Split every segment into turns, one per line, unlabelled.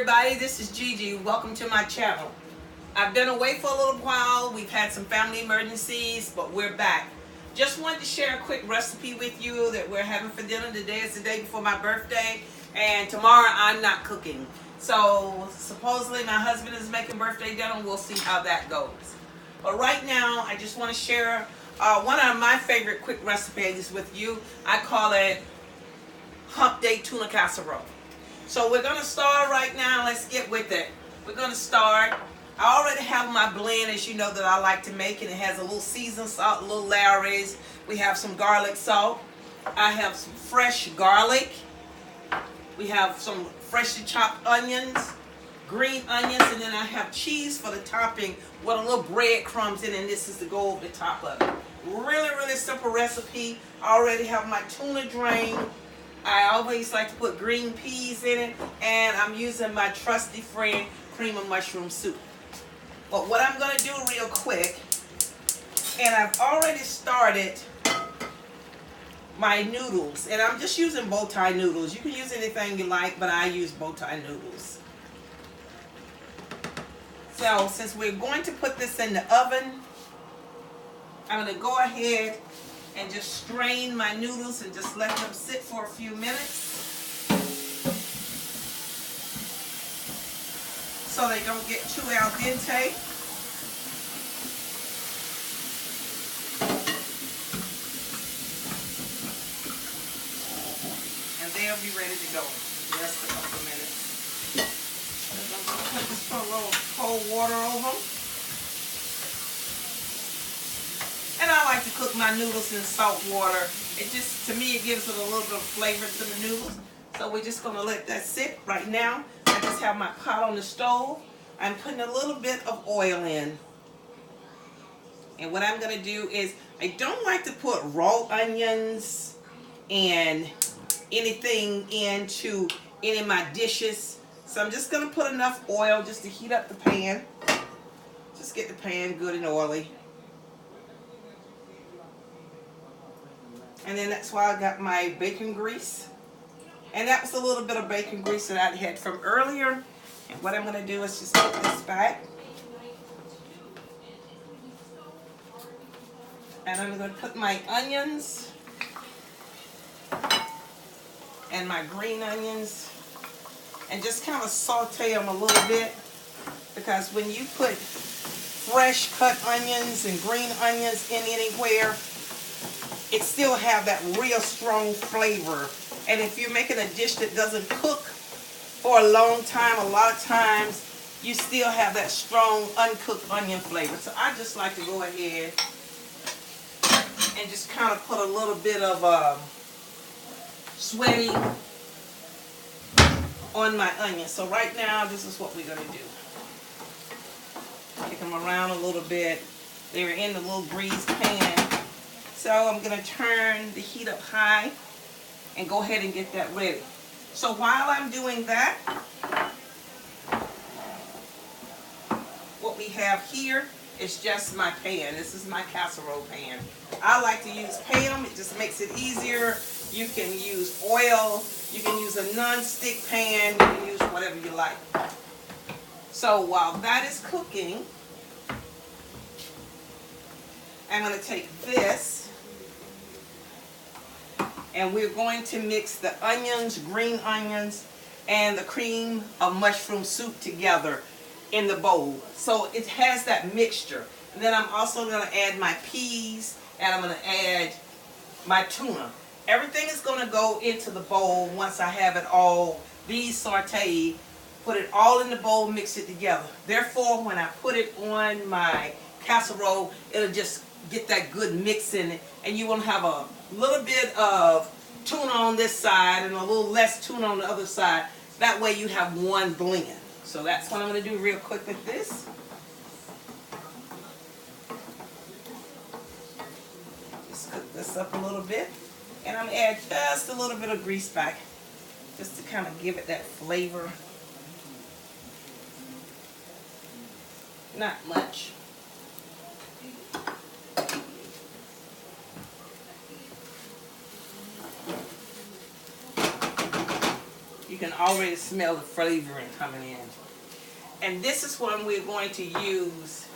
everybody, this is Gigi. Welcome to my channel. I've been away for a little while. We've had some family emergencies, but we're back. Just wanted to share a quick recipe with you that we're having for dinner. Today is the day before my birthday, and tomorrow I'm not cooking. So supposedly my husband is making birthday dinner. We'll see how that goes. But right now, I just want to share one of my favorite quick recipes with you. I call it Hump Day Tuna Casserole. So we're going to start right now. Let's get with it. We're going to start. I already have my blend, as you know, that I like to make, and it has a little seasoned salt, a little Larry's. We have some garlic salt. I have some fresh garlic. We have some freshly chopped onions, green onions, and then I have cheese for the topping with a little breadcrumbs in it, and this is to go over the top of it. Really, really simple recipe. I already have my tuna drained. I always like to put green peas in it, and I'm using my trusty friend cream of mushroom soup. But what I'm going to do real quick, and I've already started my noodles, and I'm just using bowtie noodles. You can use anything you like, but I use bowtie noodles. So since we're going to put this in the oven, I'm going to go ahead and just strain my noodles and just let them sit for a few minutes so they don't get too al dente. And they'll be ready to go in just a couple of minutes. I'm going to just put a little cold water over them. And I like to cook my noodles in salt water. It just, to me, it gives it a little bit of flavor to the noodles. So we're just going to let that sit right now. I just have my pot on the stove. I'm putting a little bit of oil in. And what I'm going to do is, I don't like to put raw onions and anything into any of my dishes. So I'm just going to put enough oil just to heat up the pan. Just get the pan good and oily. And then that's why I got my bacon grease. And that was a little bit of bacon grease that I had from earlier. And what I'm going to do is just put this back. And I'm going to put my onions and my green onions and just kind of saute them a little bit. Because when you put fresh cut onions and green onions in anywhere, it still have that real strong flavor. And if you're making a dish that doesn't cook for a long time, a lot of times you still have that strong uncooked onion flavor. So I just like to go ahead and just kind of put a little bit of sweating on my onions. So right now, this is what we're going to do. Kick them around a little bit. They're in the little greased pan. So I'm going to turn the heat up high and go ahead and get that ready. So while I'm doing that, what we have here is just my pan. This is my casserole pan. I like to use pan. It just makes it easier. You can use oil. You can use a non-stick pan. You can use whatever you like. So while that is cooking, I'm going to take this, and we're going to mix the onions, green onions, and the cream of mushroom soup together in the bowl. So it has that mixture. And then I'm also going to add my peas, and I'm going to add my tuna. Everything is going to go into the bowl once I have it all sauteed. Put it all in the bowl, mix it together. Therefore, when I put it on my casserole, it'll just get that good mix in it, and you will have a little bit of tuna on this side and a little less tuna on the other side. That way you have one blend. So that's what I'm going to do real quick with this. Just cook this up a little bit, and I'm going to add just a little bit of grease back just to kind of give it that flavor. Not much. You can already smell the flavoring coming in. And this is when we're going to use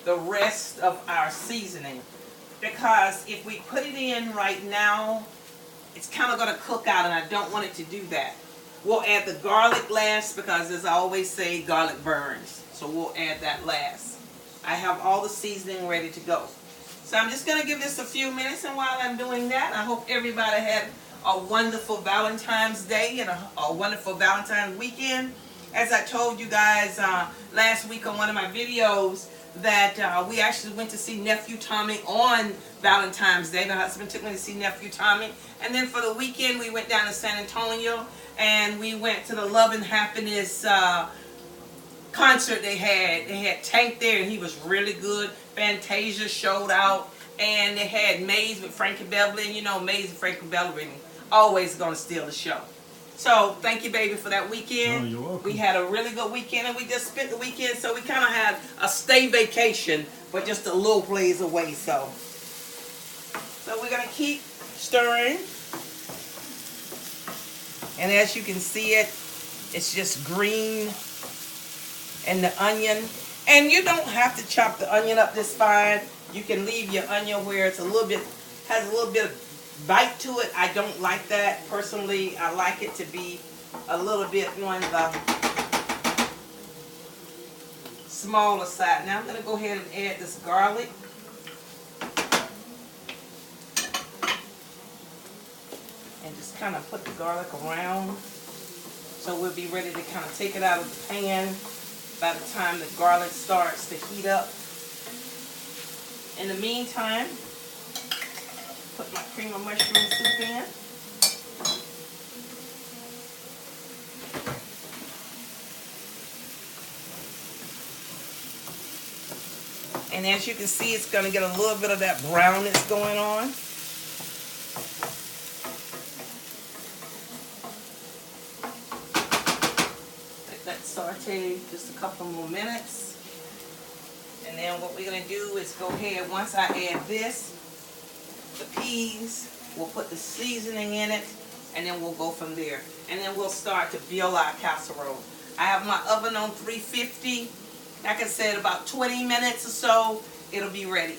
the rest of our seasoning. Because if we put it in right now, it's kind of going to cook out, and I don't want it to do that. We'll add the garlic last because, as I always say, garlic burns. So we'll add that last. I have all the seasoning ready to go. So I'm just going to give this a few minutes, and while I'm doing that, I hope everybody had a wonderful Valentine's Day and a wonderful Valentine's weekend. As I told you guys last week on one of my videos, that we actually went to see Nephew Tommy on Valentine's Day. My husband took me to see Nephew Tommy. And then for the weekend, we went down to San Antonio, and we went to the Love and Happiness concert they had. They had Tank there, and he was really good. Fantasia showed out, and they had Maze with Frankie Beverly. And you know, Maze and Frankie Beverly always going to steal the show. So thank you, baby, for that weekend.
Oh, you're welcome.
We had a really good weekend, and we just spent the weekend, so we kind of had a stay vacation, but just a little ways away. So we're going to keep stirring. And as you can see it's just green. And the onion. And you don't have to chop the onion up this fine. You can leave your onion where it's has a little bit of bite to it. I don't like that. Personally, I like it to be a little bit on the smaller side. Now I'm going to go ahead and add this garlic. And just kind of put the garlic around. So we'll be ready to kind of take it out of the pan by the time the garlic starts to heat up. In the meantime, put my cream of mushroom soup in. And as you can see, it's going to get a little bit of that brownness going on. Let that saute just a couple more minutes. And then what we're going to do is go ahead, once I add this, the peas, we'll put the seasoning in it, and then we'll go from there. And then we'll start to build our casserole. I have my oven on 350. Like I said, about 20 minutes or so, it'll be ready.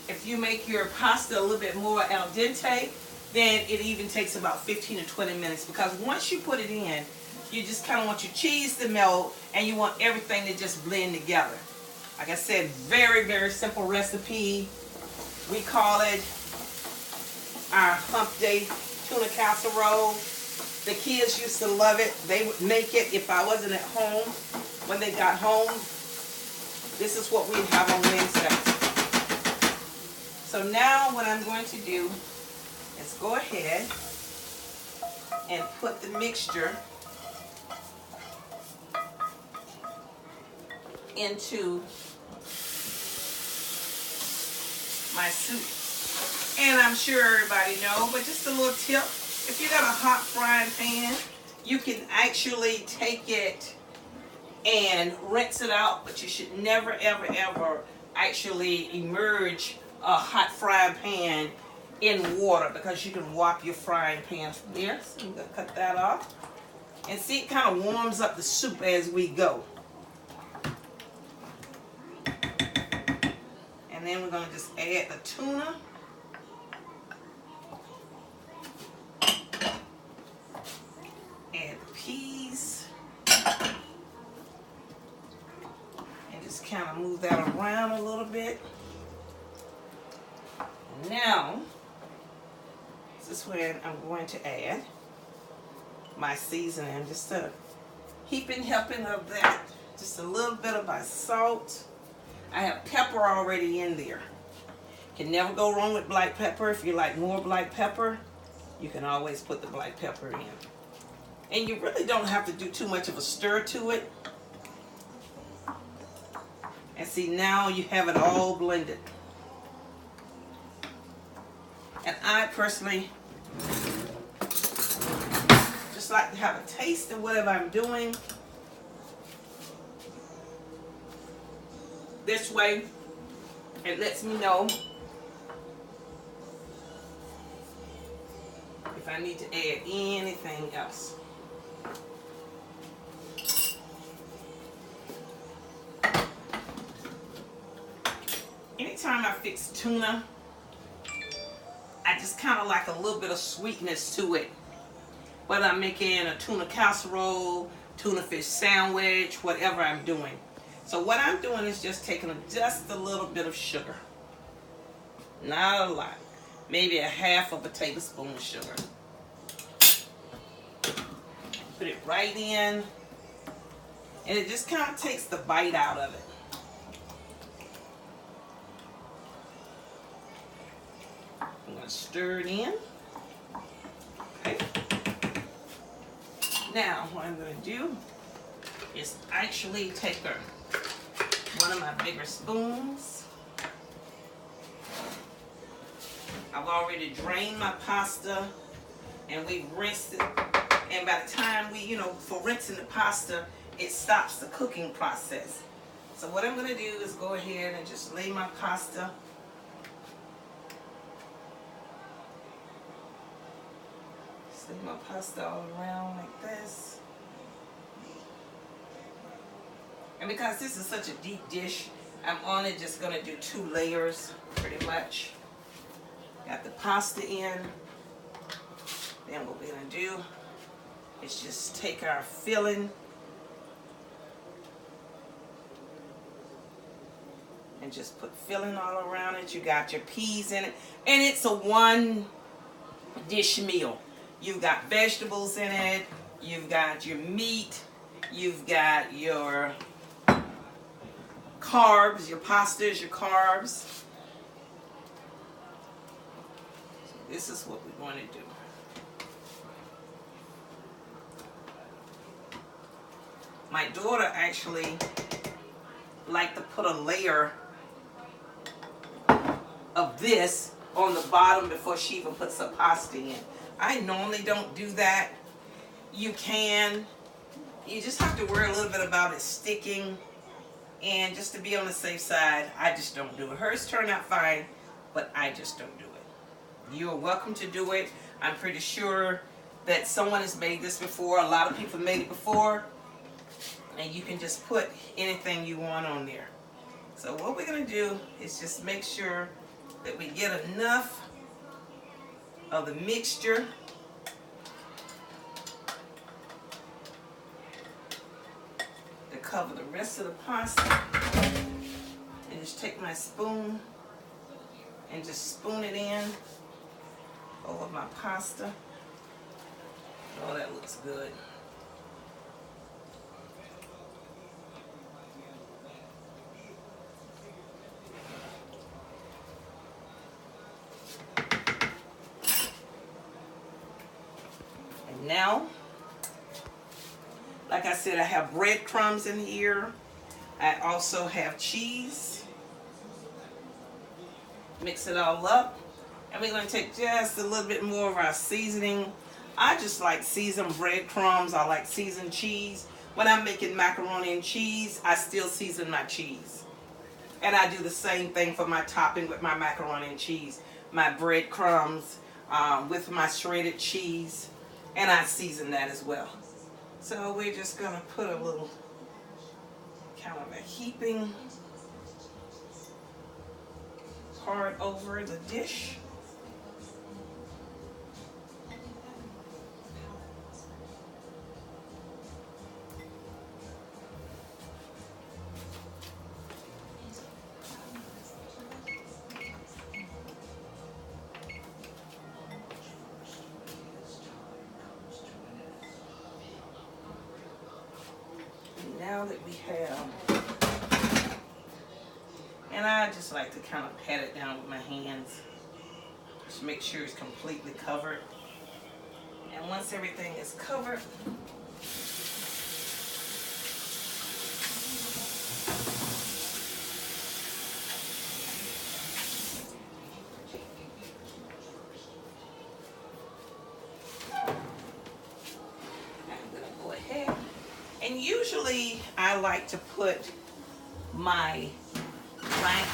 If you make your pasta a little bit more al dente, then it even takes about 15 to 20 minutes, because once you put it in, you just kind of want your cheese to melt, and you want everything to just blend together. Like I said, very, very simple recipe. We call it our Hump Day Tuna Casserole. The kids used to love it. They would make it if I wasn't at home. When they got home, this is what we'd have on Wednesday. So now what I'm going to do is go ahead and put the mixture into my soup. And I'm sure everybody knows, but just a little tip. If you got a hot frying pan, you can actually take it and rinse it out, but you should never, ever, ever actually immerse a hot frying pan in water, because you can warp your frying pan from there. So I'm going to cut that off. And see, it kind of warms up the soup as we go. And then we're going to just add the tuna. Add the peas. And just kind of move that around a little bit. Now, this is when I'm going to add my seasoning. Just a heaping helping of that. Just a little bit of my salt. I have pepper already in there. Can never go wrong with black pepper. If you like more black pepper, you can always put the black pepper in. And you really don't have to do too much of a stir to it. And see, now you have it all blended. And I personally just like to have a taste of whatever I'm doing. This way, it lets me know if I need to add anything else. anytime I fix tuna, I just kind of like a little bit of sweetness to it. Whether I'm making a tuna casserole, tuna fish sandwich, whatever I'm doing. So what I'm doing is just taking just a little bit of sugar. Not a lot. Maybe a half of a tablespoon of sugar. Put it right in. And it just kind of takes the bite out of it. I'm going to stir it in. Okay. Now, what I'm going to do is actually take one of my bigger spoons. I've already drained my pasta and we've rinsed it. And by the time we, for rinsing the pasta, it stops the cooking process. So what I'm going to do is go ahead and just lay my pasta. Just lay my pasta all around like this. And because this is such a deep dish, I'm only just going to do 2 layers, pretty much. Got the pasta in. Then what we're going to do is just take our filling and just put filling all around it. You got your peas in it. And it's a 1 dish meal. You've got vegetables in it. You've got your meat. You've got your carbs. Your pasta is your carbs. So this is what we want to do. My daughter actually liked to put a layer of this on the bottom before she even puts her pasta in. I normally don't do that. You can. You just have to worry a little bit about it sticking. And just to be on the safe side, I just don't do it. Hers turned out fine, but I just don't do it. You're welcome to do it. I'm pretty sure that someone has made this before. A lot of people made it before. And you can just put anything you want on there. So what we're going to do is just make sure that we get enough of the mixture to cover the rest of the pasta. And just take my spoon and just spoon it in over my pasta. Oh, that looks good. Now, like I said, I have breadcrumbs in here. I also have cheese. Mix it all up. And we're going to take just a little bit more of our seasoning. I just like seasoned breadcrumbs. I like seasoned cheese. When I'm making macaroni and cheese, I still season my cheese. And I do the same thing for my topping with my macaroni and cheese. My breadcrumbs with my shredded cheese. And I season that as well. So we're just going to put a little kind of a heaping part over the dish. Now that we have, and I just like to kind of pat it down with my hands, just make sure it's completely covered. And once everything is covered, and usually I like to put my rack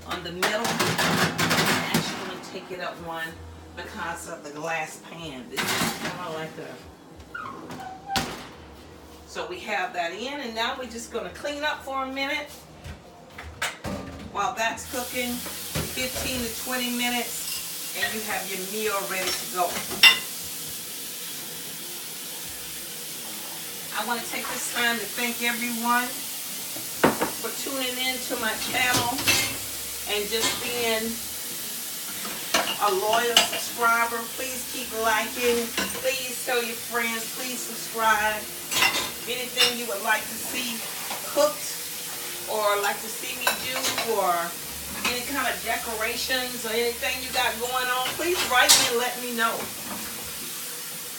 on the middle. I'm actually going to take it up one because of the glass pan. This is kind of like a... So we have that in, and now we're just going to clean up for a minute. While that's cooking, 15 to 20 minutes, and you have your meal ready to go. I want to take this time to thank everyone for tuning in to my channel and just being a loyal subscriber. Please keep liking. Please tell your friends. Please subscribe. Anything you would like to see cooked or like to see me do, or any kind of decorations or anything you got going on, please write me and let me know.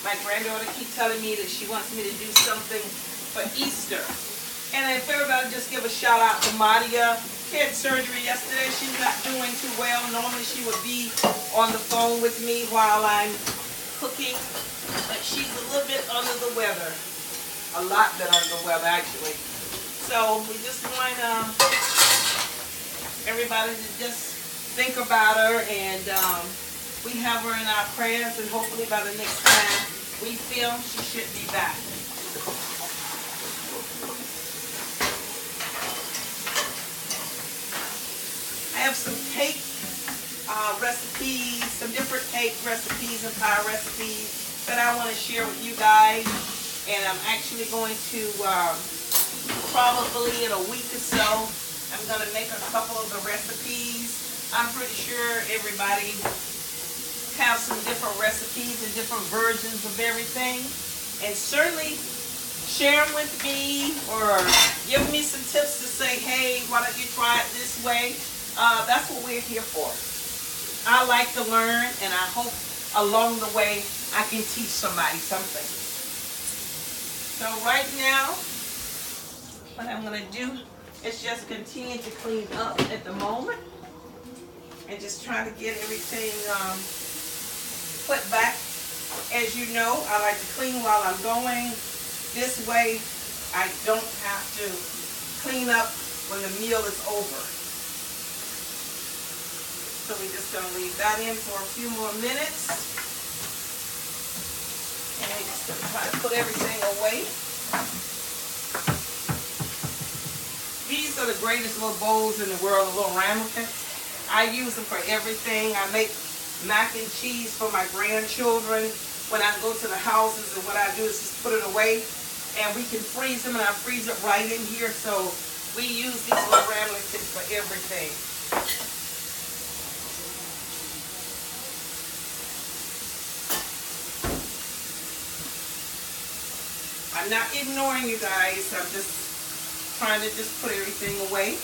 My granddaughter keeps telling me that she wants me to do something for Easter. And if everybody just give a shout out to Madia. She had surgery yesterday. She's not doing too well. Normally she would be on the phone with me while I'm cooking, but she's a little bit under the weather. A lot bit under the weather, actually. So we just want everybody to just think about her, and we have her in our prayers, and hopefully by the next time we film, she should be back. I have some cake recipes, some different cake recipes and pie recipes that I want to share with you guys, and I'm actually going to probably in a week or so, I'm going to make a couple of the recipes. I'm pretty sure everybody have some different recipes and different versions of everything, and certainly share them with me or give me some tips to say, hey, why don't you try it this way? That's what we're here for. I like to learn, and I hope along the way I can teach somebody something. So right now, what I'm going to do is just continue to clean up at the moment and just try to get everything put back. As you know, I like to clean while I'm going. This way, I don't have to clean up when the meal is over. So we're just going to leave that in for a few more minutes. And we're just going to try to put everything away. These are the greatest little bowls in the world, the little ramekins. I use them for everything. I make mac and cheese for my grandchildren when I go to the houses, and what I do is just put it away, and we can freeze them, and I freeze it right in here. So we use these little ramekins for everything. I'm not ignoring you guys. I'm just trying to just put everything away.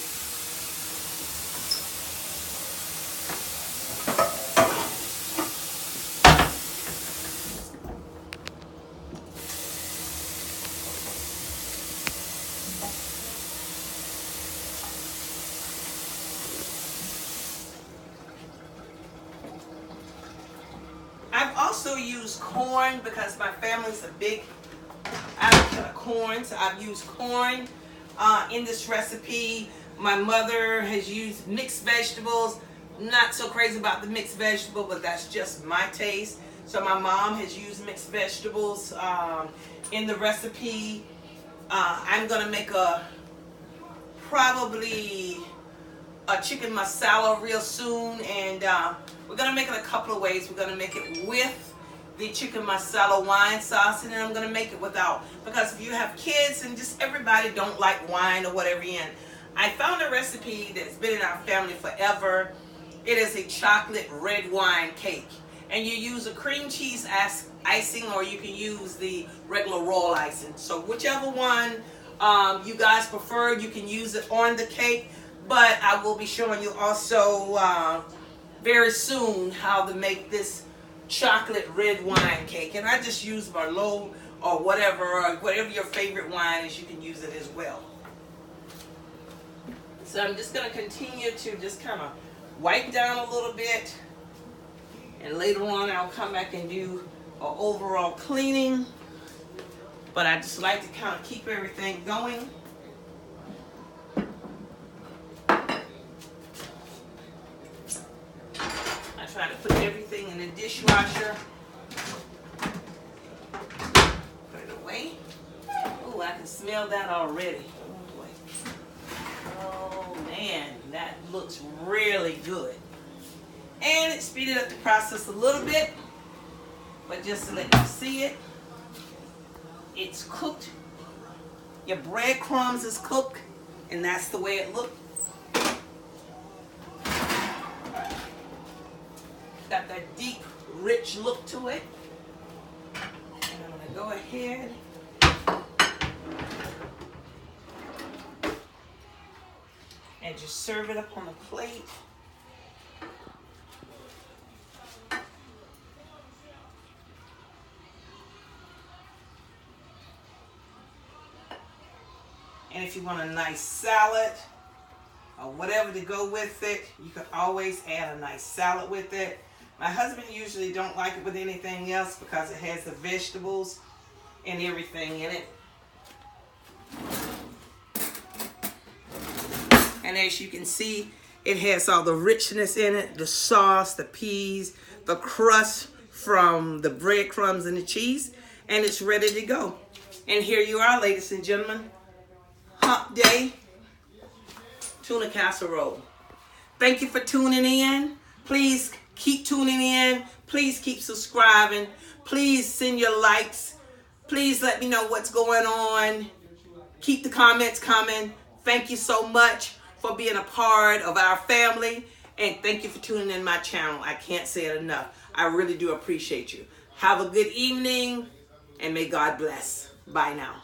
I've also used corn because my family's a big advocate of corn, so I've used corn in this recipe. My mother has used mixed vegetables. Not so crazy about the mixed vegetable, but that's just my taste. So my mom has used mixed vegetables in the recipe. I'm gonna make probably a chicken masala real soon, and we're gonna make it a couple of ways. We're gonna make it with the chicken masala wine sauce, and then I'm going to make it without, because if you have kids and just everybody don't like wine or whatever in. I found a recipe that's been in our family forever. It is a chocolate red wine cake, and you use a cream cheese icing, or you can use the regular royal icing. So whichever one you guys prefer, you can use it on the cake, but I will be showing you also very soon how to make this chocolate red wine cake, and I just use Merlot or whatever your favorite wine is. You can use it as well. So I'm just going to continue to just kind of wipe down a little bit, and later on I'll come back and do an overall cleaning, but I just like to kind of keep everything going. Try to put everything in the dishwasher. Put it away. Oh, I can smell that already. Oh man, That looks really good. And it speeded up the process a little bit, but just to let you see it, it's cooked. Your breadcrumbs is cooked, and that's the way it looked. Got that deep, rich look to it. And I'm gonna go ahead and just serve it up on the plate. And if you want a nice salad or whatever to go with it, you can always add a nice salad with it. My husband usually don't like it with anything else because it has the vegetables and everything in it. And as you can see, it has all the richness in it, the sauce, the peas, the crust from the breadcrumbs and the cheese, and it's ready to go. And here you are, ladies and gentlemen. Hump Day Tuna Casserole. Thank you for tuning in. Please keep tuning in. Please keep subscribing. Please send your likes. Please let me know what's going on. Keep the comments coming. Thank you so much for being a part of our family. And thank you for tuning in my channel. I can't say it enough. I really do appreciate you. Have a good evening, and may God bless. Bye now.